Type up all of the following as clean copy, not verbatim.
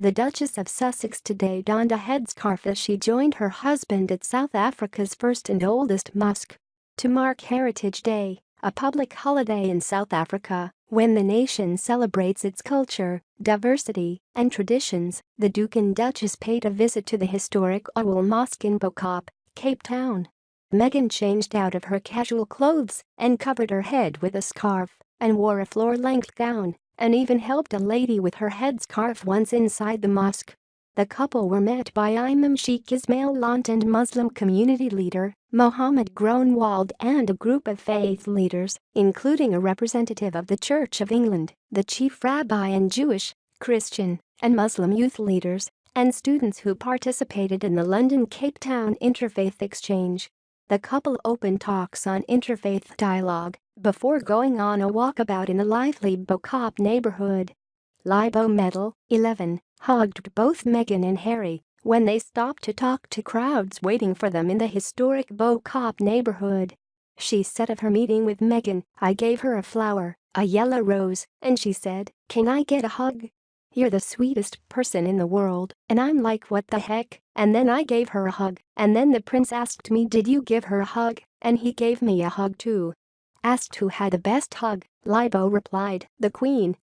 The Duchess of Sussex today donned a headscarf as she joined her husband at South Africa's first and oldest mosque. To mark Heritage Day, a public holiday in South Africa, when the nation celebrates its culture, diversity, and traditions, the Duke and Duchess paid a visit to the historic Owl Mosque in Bo-Kaap, Cape Town. Meghan changed out of her casual clothes and covered her head with a scarf and wore a floor-length gown, and even helped a lady with her headscarf once inside the mosque. The couple were met by Imam Sheikh Ismail Lant and Muslim community leader Mohammed Groenewald and a group of faith leaders, including a representative of the Church of England, the chief rabbi, and Jewish, Christian, and Muslim youth leaders and students who participated in the London-Cape Town Interfaith Exchange. The couple opened talks on interfaith dialogue before going on a walkabout in a lively Bo-Kaap neighborhood. Libo Medal, 11, hugged both Meghan and Harry when they stopped to talk to crowds waiting for them in the historic Bo-Kaap neighborhood. She said of her meeting with Meghan, "I gave her a flower, a yellow rose, and she said, 'Can I get a hug? You're the sweetest person in the world,' and I'm like, 'What the heck?' And then I gave her a hug, and then the prince asked me, 'Did you give her a hug?' And he gave me a hug too." Asked who had the best hug, Libo replied, "The Queen."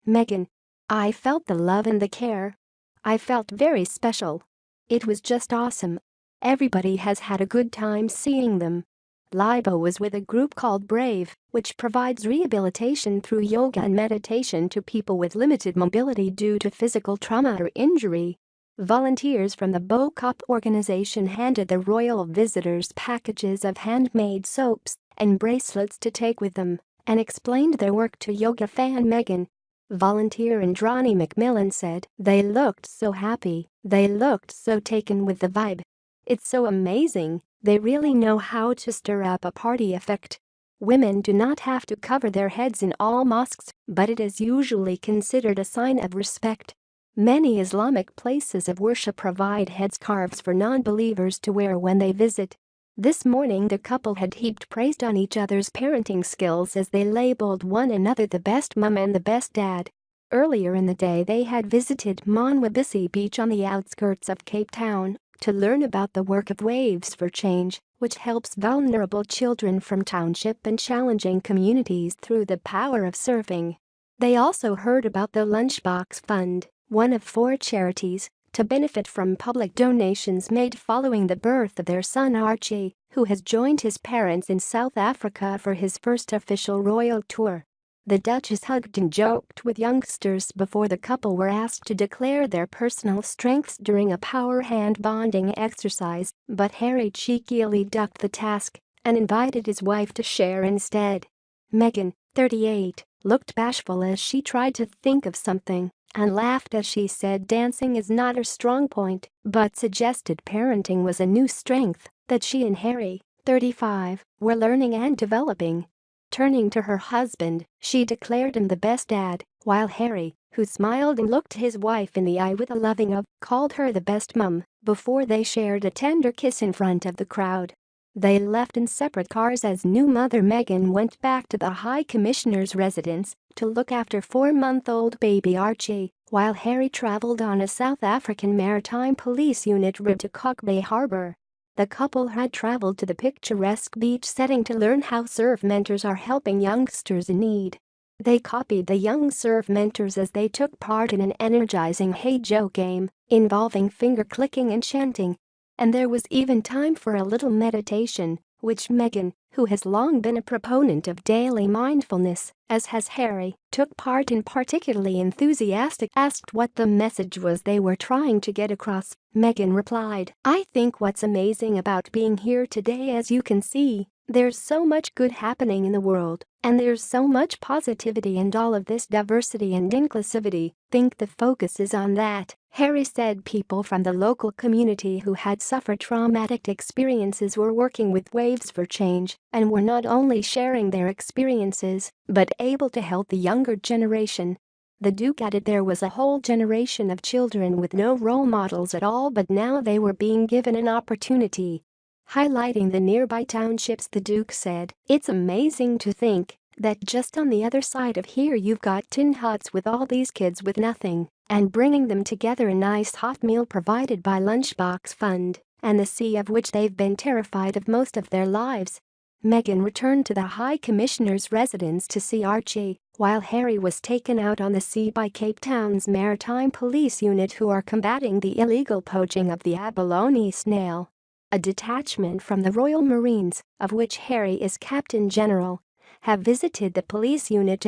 Meghan: "I felt the love and the care. I felt very special. It was just awesome. Everybody has had a good time seeing them." Libo was with a group called Brave, which provides rehabilitation through yoga and meditation to people with limited mobility due to physical trauma or injury. Volunteers from the Bo-Kaap organization handed the royal visitors packages of handmade soaps and bracelets to take with them and explained their work to yoga fan Meghan. Volunteer Indrani McMillan said, "They looked so happy, they looked so taken with the vibe. It's so amazing, they really know how to stir up a party effect. Women do not have to cover their heads in all mosques, but it is usually considered a sign of respect. Many Islamic places of worship provide headscarves for non-believers to wear when they visit." This morning the couple had heaped praise on each other's parenting skills as they labeled one another the best mum and the best dad. Earlier in the day they had visited Monwabisi Beach on the outskirts of Cape Town to learn about the work of Waves for Change, which helps vulnerable children from township and challenging communities through the power of surfing. They also heard about the Lunchbox Fund, one of 4 charities to benefit from public donations made following the birth of their son Archie, who has joined his parents in South Africa for his first official royal tour. The Duchess hugged and joked with youngsters before the couple were asked to declare their personal strengths during a power hand bonding exercise, but Harry cheekily ducked the task and invited his wife to share instead. Meghan, 38, looked bashful as she tried to think of something and laughed as she said dancing is not her strong point, but suggested parenting was a new strength that she and Harry, 35, were learning and developing. Turning to her husband, she declared him the best dad, while Harry, who smiled and looked his wife in the eye with a loving "of," called her the best mum before they shared a tender kiss in front of the crowd. They left in separate cars as new mother Meghan went back to the High Commissioner's residence to look after 4-month-old baby Archie, while Harry traveled on a South African Maritime Police unit route to Cock Bay Harbour. The couple had traveled to the picturesque beach setting to learn how surf mentors are helping youngsters in need. They copied the young surf mentors as they took part in an energizing Hey Joe game involving finger-clicking and chanting. And there was even time for a little meditation, which Meghan, who has long been a proponent of daily mindfulness, as has Harry, took part in particularly enthusiastic. Asked what the message was they were trying to get across, Meghan replied, "I think what's amazing about being here today, as you can see, there's so much good happening in the world, and there's so much positivity and all of this diversity and inclusivity. Think the focus is on that." Harry said people from the local community who had suffered traumatic experiences were working with Waves for Change and were not only sharing their experiences but able to help the younger generation. The Duke added there was a whole generation of children with no role models at all, but now they were being given an opportunity. Highlighting the nearby townships, the Duke said, "It's amazing to think that just on the other side of here you've got tin huts with all these kids with nothing, and bringing them together a nice hot meal provided by Lunchbox Fund, and the sea of which they've been terrified of most of their lives. Meghan returned to the High Commissioner's residence to see Archie, while Harry was taken out on the sea by Cape Town's Maritime Police Unit, who are combating the illegal poaching of the abalone snail. A detachment from the Royal Marines, of which Harry is Captain General, have visited the police unit